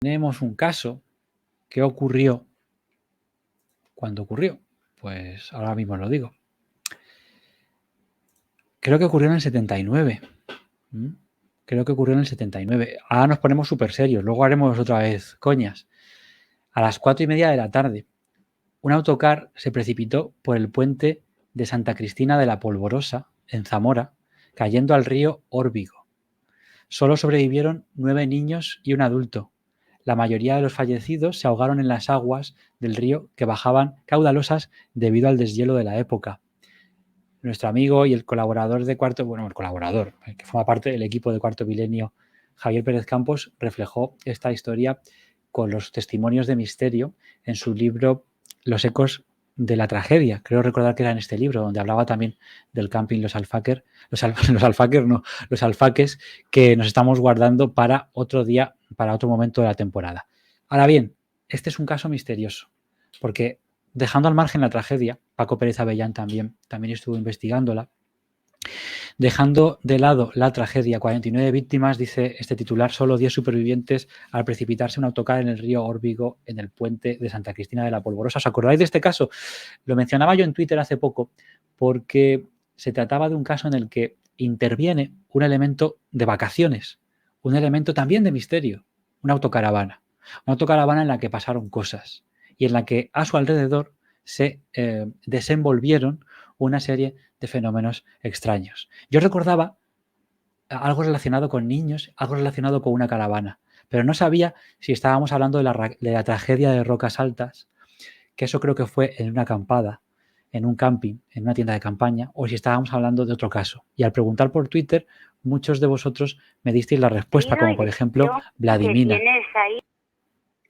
tenemos un caso que ocurrió cuando ocurrió. Pues ahora mismo lo digo. Creo que ocurrió en el 79. Creo que ocurrió en el 79. Ahora nos ponemos súper serios. Luego haremos otra vez coñas. A las 4:30 de la tarde, un autocar se precipitó por el puente de Santa Cristina de la Polvorosa, en Zamora, cayendo al río Órbigo. Solo sobrevivieron 9 niños y un adulto. La mayoría de los fallecidos se ahogaron en las aguas del río que bajaban caudalosas debido al deshielo de la época. Nuestro amigo y el colaborador de Cuarto, bueno, el colaborador, que forma parte del equipo de Cuarto Milenio, Javier Pérez Campos, reflejó esta historia con los testimonios de misterio en su libro Los ecos de la tragedia. Creo recordar que era en este libro, donde hablaba también del camping Los Alfaques, los alfaques que nos estamos guardando para otro día, para otro momento de la temporada. Ahora bien, este es un caso misterioso, porque dejando al margen la tragedia, Paco Pérez Avellán también estuvo investigándola. Dejando de lado la tragedia, 49 víctimas, dice este titular, solo 10 supervivientes al precipitarse un autocar en el río Órbigo en el puente de Santa Cristina de la Polvorosa. ¿Os acordáis de este caso? Lo mencionaba yo en Twitter hace poco porque se trataba de un caso en el que interviene un elemento de vacaciones, un elemento también de misterio, una autocaravana en la que pasaron cosas y en la que a su alrededor se desenvolvieron una serie de fenómenos extraños. Yo recordaba algo relacionado con niños, algo relacionado con una caravana, pero no sabía si estábamos hablando de la tragedia de Rocas Altas, que eso creo que fue en una acampada, en un camping, en una tienda de campaña, o si estábamos hablando de otro caso. Y al preguntar por Twitter, muchos de vosotros me disteis la respuesta, como por ejemplo Vladimina.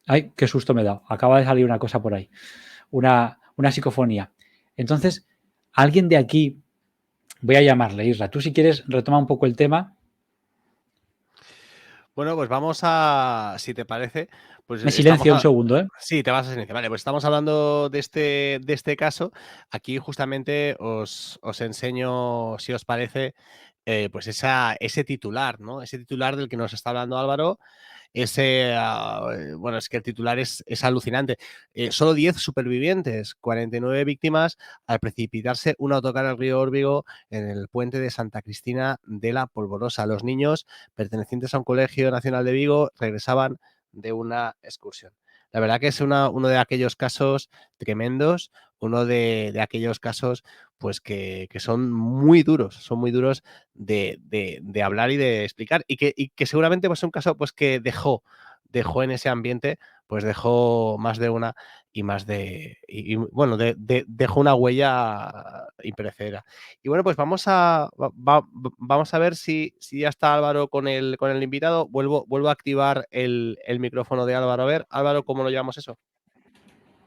Ay, qué susto me he dado. Acaba de salir una cosa por ahí. Una psicofonía. Entonces, alguien de aquí, voy a llamarle, Isra. Tú, si quieres, retoma un poco el tema. Bueno, pues vamos a, si te parece, pues me silencio un segundo, ¿eh? Sí, te vas a silenciar. Vale, pues estamos hablando de este caso. Aquí justamente os enseño, si os parece, pues ese titular, ¿no? Ese titular del que nos está hablando Álvaro. Bueno, es que el titular es alucinante. Solo 10 supervivientes, 49 víctimas al precipitarse un autocar al río Órbigo en el puente de Santa Cristina de la Polvorosa. Los niños, pertenecientes a un colegio nacional de Vigo, regresaban de una excursión. La verdad que es uno de aquellos casos tremendos, uno de aquellos casos pues que son muy duros de hablar y de explicar, y que seguramente pues es un caso pues que dejó en ese ambiente, pues dejó más de una y más de bueno, dejó una huella imperecedera. Y bueno, pues vamos a ver si ya está Álvaro con el invitado. Vuelvo a activar el micrófono de Álvaro. A ver, Álvaro, ¿cómo lo llevamos eso?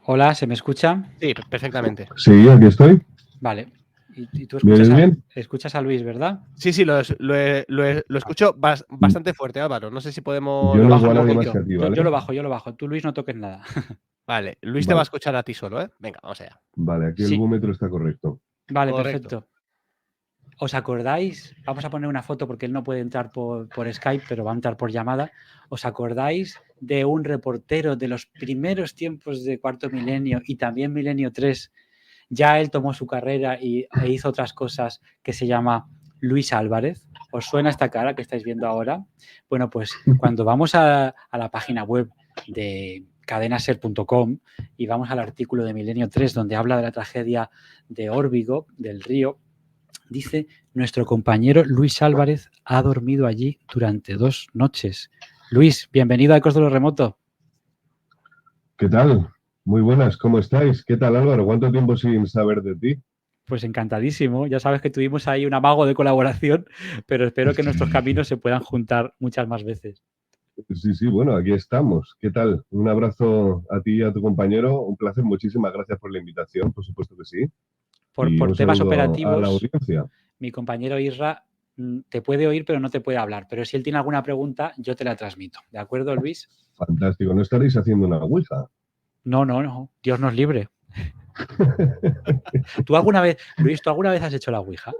Hola, ¿se me escucha? Sí, perfectamente. Sí, aquí estoy. Vale. Y tú escuchas a Luis, ¿verdad? Sí, lo escucho bastante fuerte, Álvaro. No sé si podemos... Yo lo no bajo igual un a nadie poquito. más que a ti, ¿vale? Yo lo bajo. Tú, Luis, no toques nada. Vale, Luis te va a escuchar a ti solo, ¿eh? Venga, vamos allá. Vale, aquí Sí. el búmetro está correcto. Vale, Correcto. perfecto. ¿Os acordáis? Vamos a poner una foto porque él no puede entrar por Skype, pero va a entrar por llamada. ¿Os acordáis de un reportero de los primeros tiempos de Cuarto Milenio y también Milenio 3? Ya él tomó su carrera e hizo otras cosas, que se llama Luis Álvarez. ¿Os suena esta cara que estáis viendo ahora? Bueno, pues cuando vamos a la página web de cadenaser.com y vamos al artículo de Milenio 3 donde habla de la tragedia de Órbigo, del río, dice: nuestro compañero Luis Álvarez ha dormido allí durante 2 noches. Luis, bienvenido a Ecos de lo Remoto. ¿Qué tal? Muy buenas, ¿cómo estáis? ¿Qué tal, Álvaro? ¿Cuánto tiempo sin saber de ti? Pues encantadísimo. Ya sabes que tuvimos ahí un amago de colaboración, pero espero que nuestros caminos se puedan juntar muchas más veces. Sí, bueno, aquí estamos. ¿Qué tal? Un abrazo a ti y a tu compañero. Un placer, muchísimas gracias por la invitación, por supuesto que sí. Por temas operativos, a la audiencia. Mi compañero Isra te puede oír, pero no te puede hablar. Pero si él tiene alguna pregunta, yo te la transmito. ¿De acuerdo, Luis? Fantástico. ¿No estaréis haciendo una ouija? No. Dios nos libre. Luis, ¿tú alguna vez has hecho la ouija?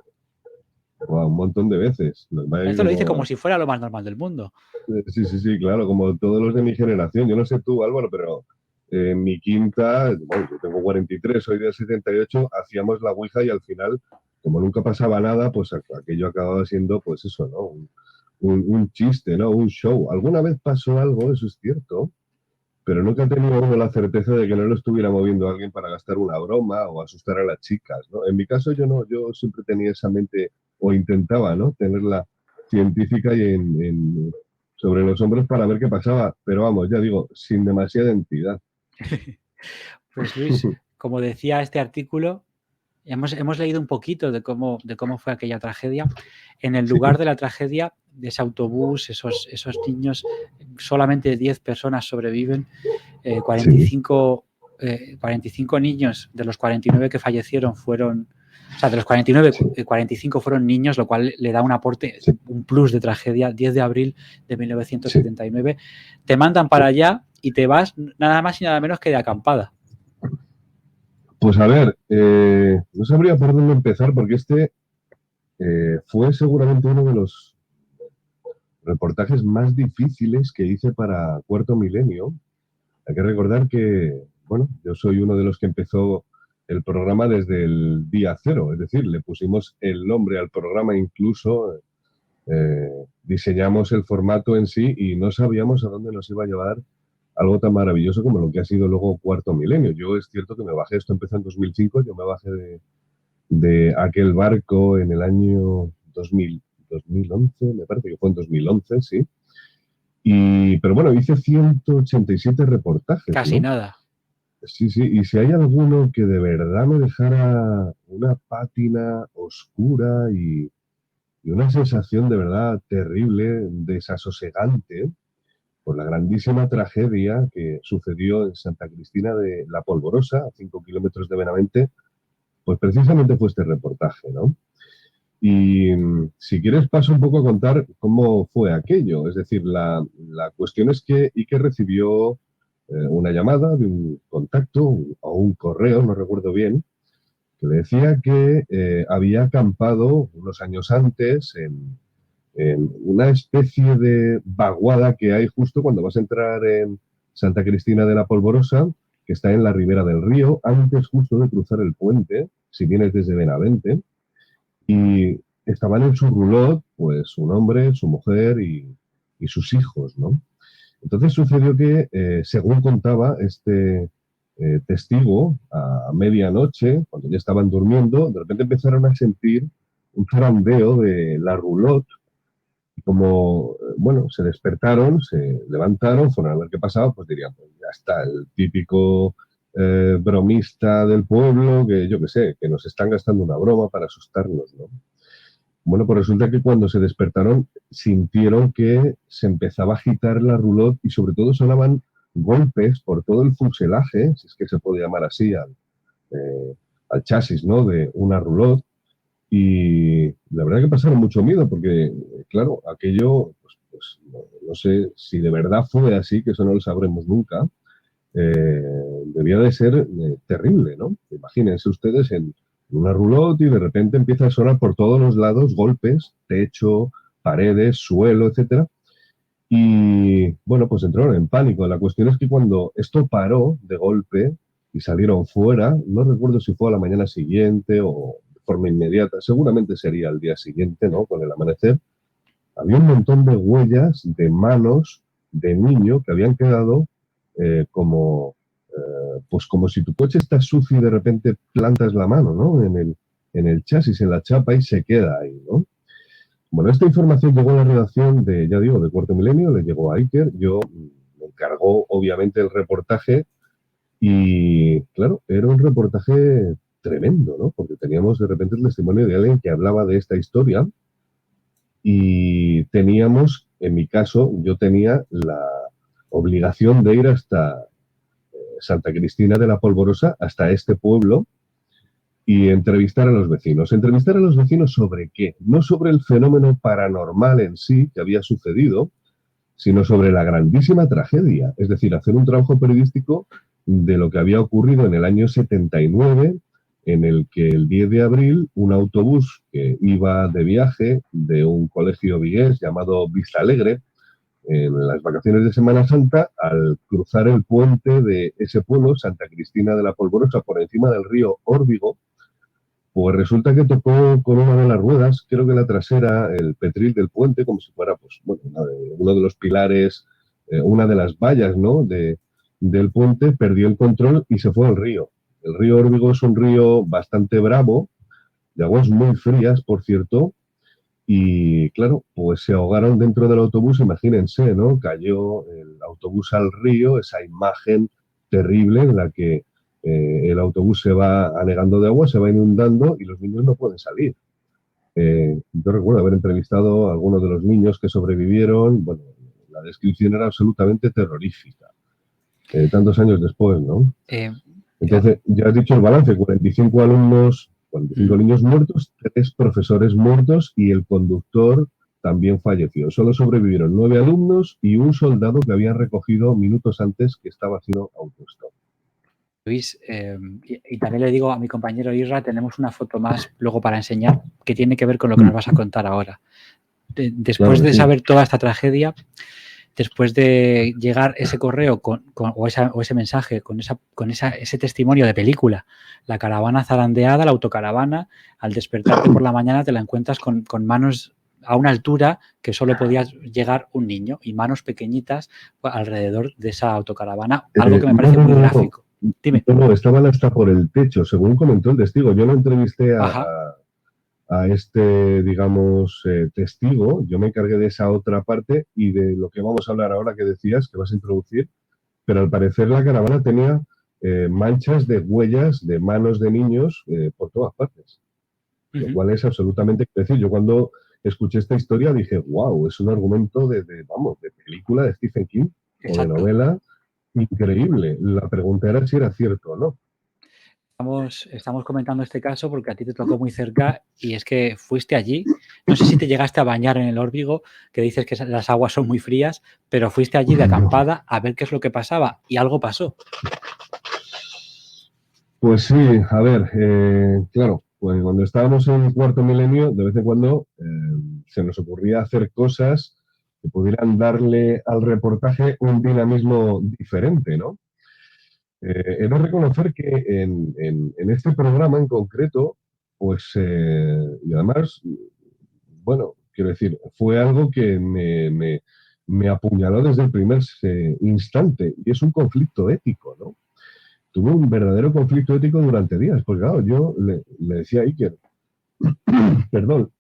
Un montón de veces. Esto lo dice como si fuera lo más normal del mundo. Sí, claro, como todos los de mi generación. Yo no sé tú, Álvaro, pero en mi quinta, bueno, yo tengo 43, soy del 78, hacíamos la ouija y al final, como nunca pasaba nada, pues aquello acababa siendo, pues eso, ¿no? Un chiste, ¿no? Un show. Alguna vez pasó algo, eso es cierto, pero nunca he tenido uno la certeza de que no lo estuviera moviendo alguien para gastar una broma o asustar a las chicas, ¿no? En mi caso yo no, yo siempre tenía esa mente, o intentaba, ¿no? Tenerla científica y sobre los hombros para ver qué pasaba, pero vamos, ya digo, sin demasiada entidad. Pues Luis, como decía este artículo, hemos leído un poquito de cómo fue aquella tragedia. En el lugar de la tragedia, de ese autobús, esos niños, solamente 10 personas sobreviven, 45 niños de los 49 que fallecieron fueron, o sea, de los 49, 45 fueron niños, lo cual le da un aporte, un plus de tragedia. 10 de abril de 1979. Te mandan para allá y te vas nada más y nada menos que de acampada. Pues a ver, no sabría por dónde empezar porque fue seguramente uno de los reportajes más difíciles que hice para Cuarto Milenio. Hay que recordar que, bueno, yo soy uno de los que empezó el programa desde el día cero, es decir, le pusimos el nombre al programa, incluso diseñamos el formato en sí y no sabíamos a dónde nos iba a llevar algo tan maravilloso como lo que ha sido luego Cuarto Milenio. Yo es cierto que me bajé, esto empezó en 2005, yo me bajé de aquel barco en el año 2011, me parece que fue en 2011, sí. Pero bueno, hice 187 reportajes. Casi ¿no? nada. Sí, y si hay alguno que de verdad me dejara una pátina oscura y una sensación de verdad terrible, desasosegante, por la grandísima tragedia que sucedió en Santa Cristina de la Polvorosa, a 5 kilómetros de Benavente, pues precisamente fue este reportaje, ¿no? Y si quieres paso un poco a contar cómo fue aquello. Es decir, la cuestión es que Iker recibió una llamada de un contacto o un correo, no recuerdo bien, que le decía que había acampado unos años antes en una especie de vaguada que hay justo cuando vas a entrar en Santa Cristina de la Polvorosa, que está en la ribera del río, antes justo de cruzar el puente, si vienes desde Benavente. Y estaban en su roulotte, pues un hombre, su mujer y sus hijos, ¿no? Entonces sucedió que, según contaba este testigo, a medianoche, cuando ya estaban durmiendo, de repente empezaron a sentir un zarandeo de la roulotte. Y como, bueno, se despertaron, se levantaron, fueron a ver qué pasaba, pues dirían, pues ya está, el típico bromista del pueblo, que yo qué sé, que nos están gastando una broma para asustarnos, ¿no? Bueno, pues resulta que cuando se despertaron sintieron que se empezaba a agitar la roulotte y sobre todo sonaban golpes por todo el fuselaje, si es que se puede llamar así, al chasis, ¿no?, de una roulotte. Y la verdad que pasaron mucho miedo porque, claro, aquello, pues no sé si de verdad fue así, que eso no lo sabremos nunca. Debía de ser terrible, ¿no? Imagínense ustedes en una roulotte y de repente empieza a sonar por todos los lados golpes, techo, paredes, suelo, etcétera. Y bueno, pues entraron en pánico. La cuestión es que cuando esto paró de golpe y salieron fuera, no recuerdo si fue a la mañana siguiente o de forma inmediata, seguramente sería al día siguiente, ¿no?, con el amanecer, había un montón de huellas de manos de niño que habían quedado pues como si tu coche está sucio y de repente plantas la mano, ¿no?, en el chasis, en la chapa y se queda ahí, ¿no? Bueno, esta información llegó a la redacción de, ya digo, de Cuarto Milenio, le llegó a Iker, yo me encargó obviamente el reportaje y, claro, era un reportaje tremendo, ¿no? Porque teníamos de repente el testimonio de alguien que hablaba de esta historia y teníamos, en mi caso, yo tenía la obligación de ir hasta Santa Cristina de la Polvorosa, hasta este pueblo, y entrevistar a los vecinos. ¿Entrevistar a los vecinos sobre qué? No sobre el fenómeno paranormal en sí que había sucedido, sino sobre la grandísima tragedia. Es decir, hacer un trabajo periodístico de lo que había ocurrido en el año 79 en el que el 10 de abril un autobús que iba de viaje de un colegio vigués llamado Vista Alegre, en las vacaciones de Semana Santa, al cruzar el puente de ese pueblo, Santa Cristina de la Polvorosa, por encima del río Órbigo, pues resulta que tocó con una de las ruedas, creo que la trasera, el petril del puente, como si fuera pues, bueno, uno de los pilares, una de las vallas, ¿no?, del puente, perdió el control y se fue al río. El río Órbigo es un río bastante bravo, de aguas muy frías, por cierto, y claro, pues se ahogaron dentro del autobús, imagínense, ¿no? Cayó el autobús al río, esa imagen terrible en la que el autobús se va anegando de agua, se va inundando y los niños no pueden salir. Yo recuerdo haber entrevistado a algunos de los niños que sobrevivieron. Bueno, la descripción era absolutamente terrorífica. Tantos años después, ¿no? Entonces, ya has dicho el balance, 45 alumnos, 45 niños muertos, 3 profesores muertos y el conductor también falleció. Solo sobrevivieron 9 alumnos y un soldado que habían recogido minutos antes que estaba haciendo autostop. Luis, y también le digo a mi compañero Isra, tenemos una foto más luego para enseñar que tiene que ver con lo que nos vas a contar ahora. Después de saber toda esta tragedia, después de llegar ese correo o ese mensaje con ese testimonio de película, la caravana zarandeada, la autocaravana, al despertarte por la mañana te la encuentras con manos a una altura que solo podía llegar un niño y manos pequeñitas alrededor de esa autocaravana, algo que me parece muy gráfico. Dime. No, estaban hasta por el techo, según comentó el testigo. Yo lo entrevisté a este, digamos, testigo. Yo me encargué de esa otra parte y de lo que vamos a hablar ahora que decías, que vas a introducir, pero al parecer la caravana tenía manchas de huellas de manos de niños por todas partes, lo cual es absolutamente... Es decir, yo cuando escuché esta historia dije, wow, es un argumento de película de Stephen King. Exacto. O de novela increíble. La pregunta era si era cierto o no. Estamos comentando este caso porque a ti te tocó muy cerca y es que fuiste allí. No sé si te llegaste a bañar en el Órbigo, que dices que las aguas son muy frías, pero fuiste allí de acampada a ver qué es lo que pasaba y algo pasó. Pues sí, a ver, claro, pues cuando estábamos en el cuarto milenio, de vez en cuando se nos ocurría hacer cosas que pudieran darle al reportaje un dinamismo diferente, ¿no? He de reconocer que en este programa en concreto, pues, y además, bueno, quiero decir, fue algo que me apuñaló desde el primer instante, y es un conflicto ético, ¿no? Tuve un verdadero conflicto ético durante días, porque claro, yo le decía a Iker, perdón,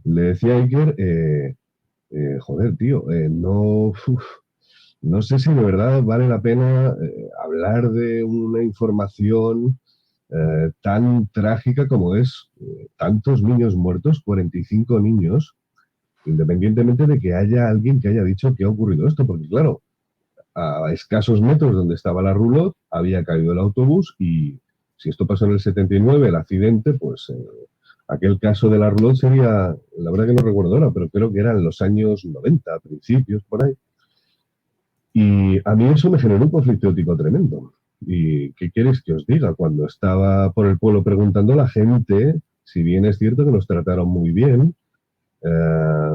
le decía a Iker, joder, tío, no sé si de verdad vale la pena hablar de una información tan trágica como es tantos niños muertos, 45 niños, independientemente de que haya alguien que haya dicho que ha ocurrido esto, porque claro, a escasos metros donde estaba la roulotte había caído el autobús y si esto pasó en el 79, el accidente, pues aquel caso de la roulotte sería, la verdad que no recuerdo ahora, pero creo que eran los años 90, principios, por ahí. Y a mí eso me generó un conflicto ético tremendo. ¿Y qué queréis que os diga? Cuando estaba por el pueblo preguntando a la gente, si bien es cierto que nos trataron muy bien,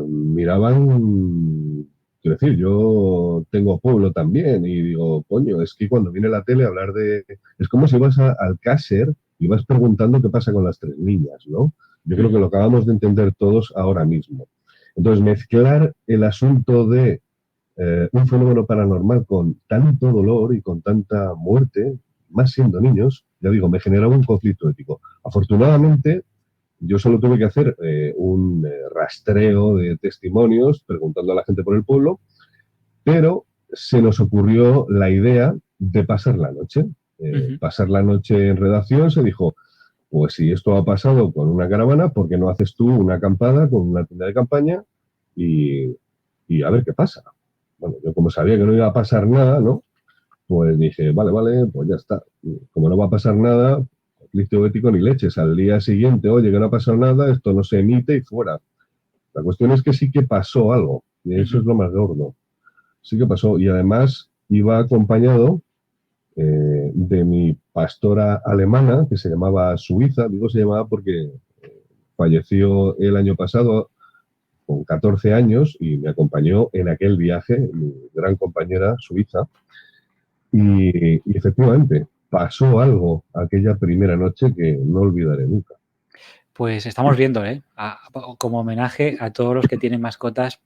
miraban, quiero decir, yo tengo pueblo también y digo, coño, es que cuando viene la tele a hablar de... Es como si vas al Caser y vas preguntando qué pasa con las 3 niñas, ¿no? Yo creo que lo acabamos de entender todos ahora mismo. Entonces, mezclar el asunto de un fenómeno paranormal con tanto dolor y con tanta muerte, más siendo niños, ya digo, me generaba un conflicto ético. Afortunadamente, yo solo tuve que hacer un rastreo de testimonios preguntando a la gente por el pueblo, pero se nos ocurrió la idea de pasar la noche. Pasar la noche en redacción, se dijo, pues si esto ha pasado con una caravana, ¿por qué no haces tú una acampada con una tienda de campaña y a ver qué pasa? Bueno, yo como sabía que no iba a pasar nada, ¿no? Pues dije, vale, pues ya está. Como no va a pasar nada, conflicto ético ni leches. Al día siguiente, oye, que no ha pasado nada, esto no se emite y fuera. La cuestión es que sí que pasó algo. Y eso es lo más gordo. Sí que pasó. Y además iba acompañado de mi pastora alemana que se llamaba Suiza. Digo se llamaba porque falleció el año pasado con 14 años y me acompañó en aquel viaje, mi gran compañera Suiza. Y efectivamente, pasó algo aquella primera noche que no olvidaré nunca. Pues estamos viendo, como homenaje a todos los que tienen mascotas,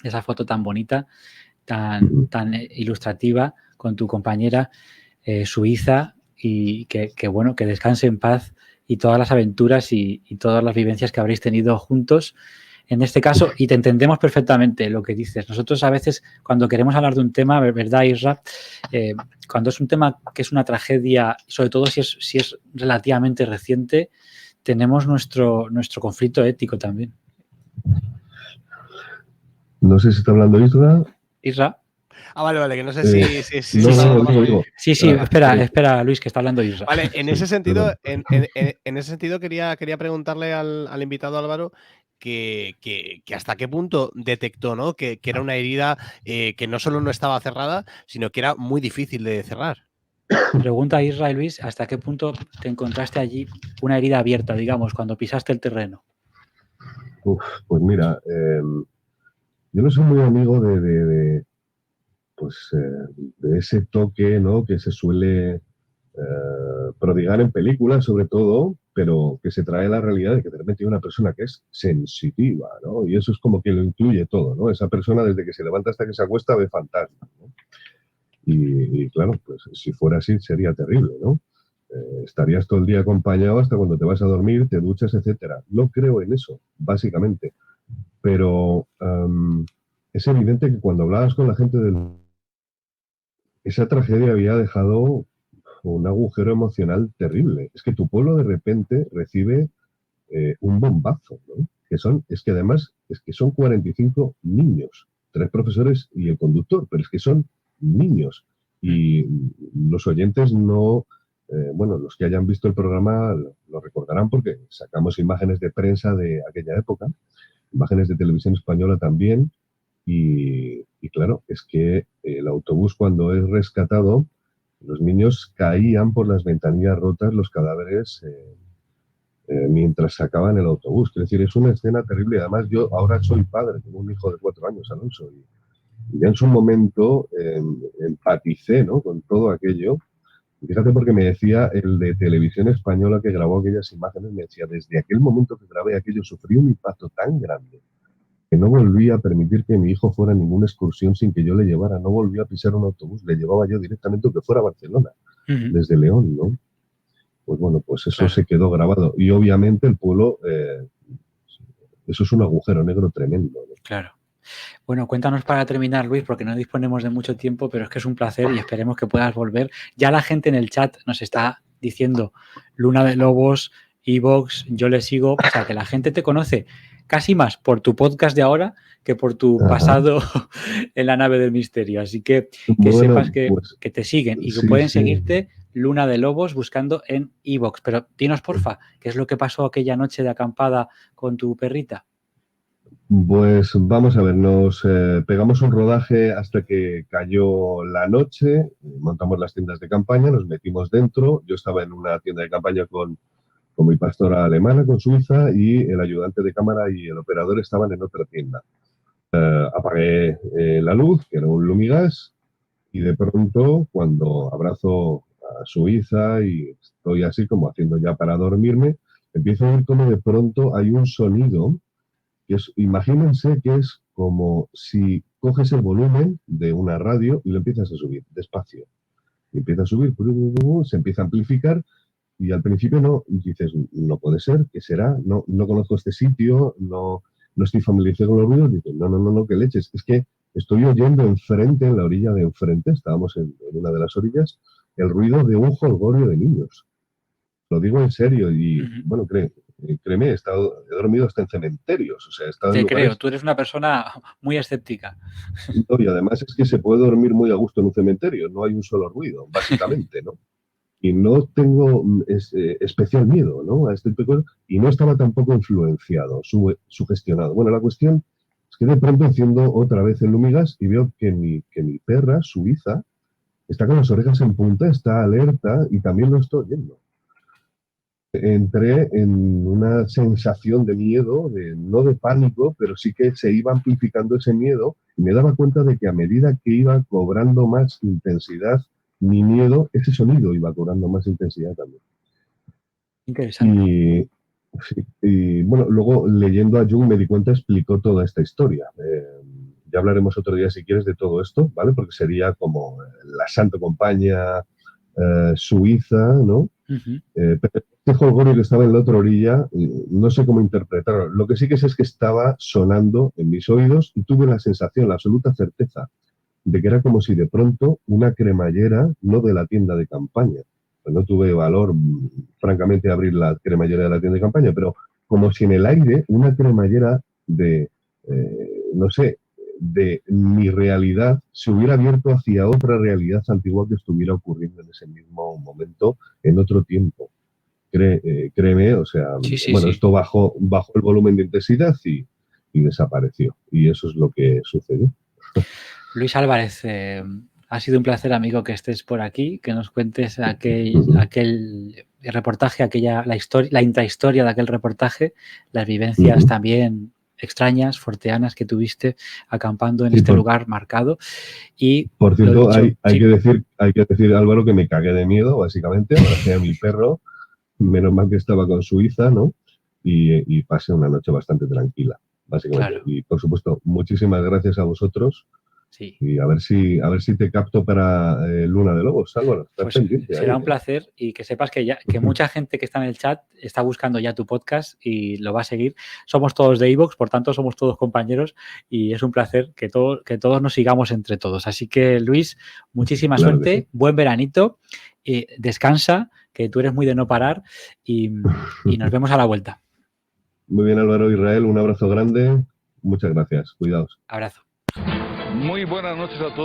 esa foto tan bonita, tan ilustrativa con tu compañera Suiza, y que bueno, que descanse en paz, y todas las aventuras y todas las vivencias que habréis tenido juntos en este caso, y te entendemos perfectamente lo que dices. Nosotros a veces, cuando queremos hablar de un tema, ¿verdad, Isra? Cuando es un tema que es una tragedia, sobre todo si es relativamente reciente, tenemos nuestro conflicto ético también. No sé si está hablando Isra. Ah, vale, que no sé si no, digo. Sí, espera, Luis, que está hablando Isra. Vale, en ese sentido, en ese sentido quería preguntarle al invitado Álvaro que hasta qué punto detectó, ¿no? Que era una herida que no solo no estaba cerrada, sino que era muy difícil de cerrar. Pregunta a Isra y Luis, ¿hasta qué punto te encontraste allí una herida abierta, digamos, cuando pisaste el terreno? Pues mira, yo no soy muy amigo de ese toque, ¿no? Que se suele prodigar en películas, sobre todo, pero que se trae la realidad de que de repente hay una persona que es sensitiva, ¿no? Y eso es como que lo incluye todo, ¿no? Esa persona desde que se levanta hasta que se acuesta ve fantasmas, ¿no? Y claro, pues si fuera así sería terrible, ¿no? Estarías todo el día acompañado hasta cuando te vas a dormir, te duchas, etcétera. No creo en eso, básicamente. Pero es evidente que cuando hablabas con la gente esa tragedia había dejado un agujero emocional terrible. Es que tu pueblo de repente recibe un bombazo, ¿no? Es que además son 45 niños, 3 profesores y el conductor, pero es que son niños. Y los oyentes no, bueno, los que hayan visto el programa lo recordarán porque sacamos imágenes de prensa de aquella época, imágenes de televisión española también, y claro, es que el autobús cuando es rescatado, los niños caían por las ventanillas rotas, los cadáveres, mientras sacaban el autobús. Es decir, es una escena terrible. Además, yo ahora soy padre, tengo un hijo de 4 años, Alonso, y ya en su momento empaticé, ¿no?, con todo aquello. Y fíjate, porque me decía el de Televisión Española que grabó aquellas imágenes, me decía, desde aquel momento que grabé aquello sufrí un impacto tan grande que no volví a permitir que mi hijo fuera a ninguna excursión sin que yo le llevara. No volví a pisar un autobús, le llevaba yo directamente aunque fuera a Barcelona, desde León, ¿no? Pues bueno, pues eso se quedó grabado. Y obviamente el pueblo, eso es un agujero negro tremendo, ¿no? Claro. Bueno, cuéntanos para terminar, Luis, porque no disponemos de mucho tiempo, pero es que es un placer y esperemos que puedas volver. Ya la gente en el chat nos está diciendo Luna de Lobos, iVoox, yo le sigo. O sea, que la gente te conoce casi más por tu podcast de ahora que por tu pasado en la nave del misterio. Así que bueno, sepas que te siguen y que pueden seguirte Luna de Lobos buscando en iVoox. Pero dinos, porfa, ¿qué es lo que pasó aquella noche de acampada con tu perrita? Pues vamos a ver, nos pegamos un rodaje hasta que cayó la noche, montamos las tiendas de campaña, nos metimos dentro. Yo estaba en una tienda de campaña con mi pastora alemana, con Suiza, y el ayudante de cámara y el operador estaban en otra tienda. Apagué la luz, que era un Lumigas, y de pronto, cuando abrazo a Suiza y estoy así como haciendo ya para dormirme, empiezo a oír como de pronto hay un sonido. Imagínense que es como si coges el volumen de una radio y lo empiezas a subir despacio. Y empieza a subir, se empieza a amplificar, y al principio no, dices, no puede ser, ¿qué será? No conozco este sitio, no estoy familiarizado con los ruidos. Dices, no, qué leches. Es que estoy oyendo enfrente, en la orilla de enfrente, estábamos en una de las orillas, el ruido de un jolgorio de niños. Lo digo en serio y, bueno, créeme, he dormido hasta en cementerios. O sea, he estado en lugares... creo, tú eres una persona muy escéptica. No, y además es que se puede dormir muy a gusto en un cementerio, no hay un solo ruido, básicamente, ¿no? Y no tengo especial miedo, ¿no?, a este tipo de cosas, y no estaba tampoco influenciado, sugestionado. Bueno, la cuestión es que de pronto enciendo otra vez el Lumigas y veo que mi perra, Suiza, está con las orejas en punta, está alerta y también lo estoy oyendo. Entré en una sensación de miedo, no de pánico, pero sí que se iba amplificando ese miedo y me daba cuenta de que a medida que iba cobrando más intensidad mi miedo, ese sonido iba cobrando más intensidad también. Interesante. Y bueno, luego leyendo a Jung me di cuenta, explicó toda esta historia. Ya hablaremos otro día si quieres de todo esto, ¿vale? Porque sería como la Santa Compañía suiza, ¿no? Pero este jolgorio que estaba en la otra orilla, no sé cómo interpretarlo. Lo que sí que sé es que estaba sonando en mis oídos y tuve la sensación, la absoluta certeza, de que era como si de pronto una cremallera, no de la tienda de campaña, pues no tuve valor, francamente, abrir la cremallera de la tienda de campaña, pero como si en el aire una cremallera de, no sé, de mi realidad se hubiera abierto hacia otra realidad antigua que estuviera ocurriendo en ese mismo momento, en otro tiempo. Créeme, o sea, Sí, sí, bueno, sí. esto bajó el volumen de intensidad y desapareció. Y eso es lo que sucedió. Luis Álvarez, ha sido un placer, amigo, que estés por aquí, que nos cuentes aquel reportaje, la intrahistoria de aquel reportaje, las vivencias también extrañas, forteanas que tuviste acampando en este lugar marcado. Y por cierto, dicho, hay que decir, Álvaro, que me cagué de miedo, básicamente, abracé a mi perro, menos mal que estaba con su hija, ¿no? Y pasé una noche bastante tranquila, básicamente. Claro. Y por supuesto, muchísimas gracias a vosotros. Sí. Y a ver si te capto para Luna de Lobos, Álvaro. Estás Pues pendiente será ahí, un placer y que sepas que mucha gente que está en el chat está buscando ya tu podcast y lo va a seguir. Somos todos de iVoox, por tanto somos todos compañeros y es un placer que todos nos sigamos entre todos. Así que, Luis, muchísima Claro suerte, sí. buen veranito, descansa, que tú eres muy de no parar y nos vemos a la vuelta. Muy bien, Álvaro, Israel, un abrazo grande. Muchas gracias. Cuidaos. Abrazo. Muy buenas noches a todos.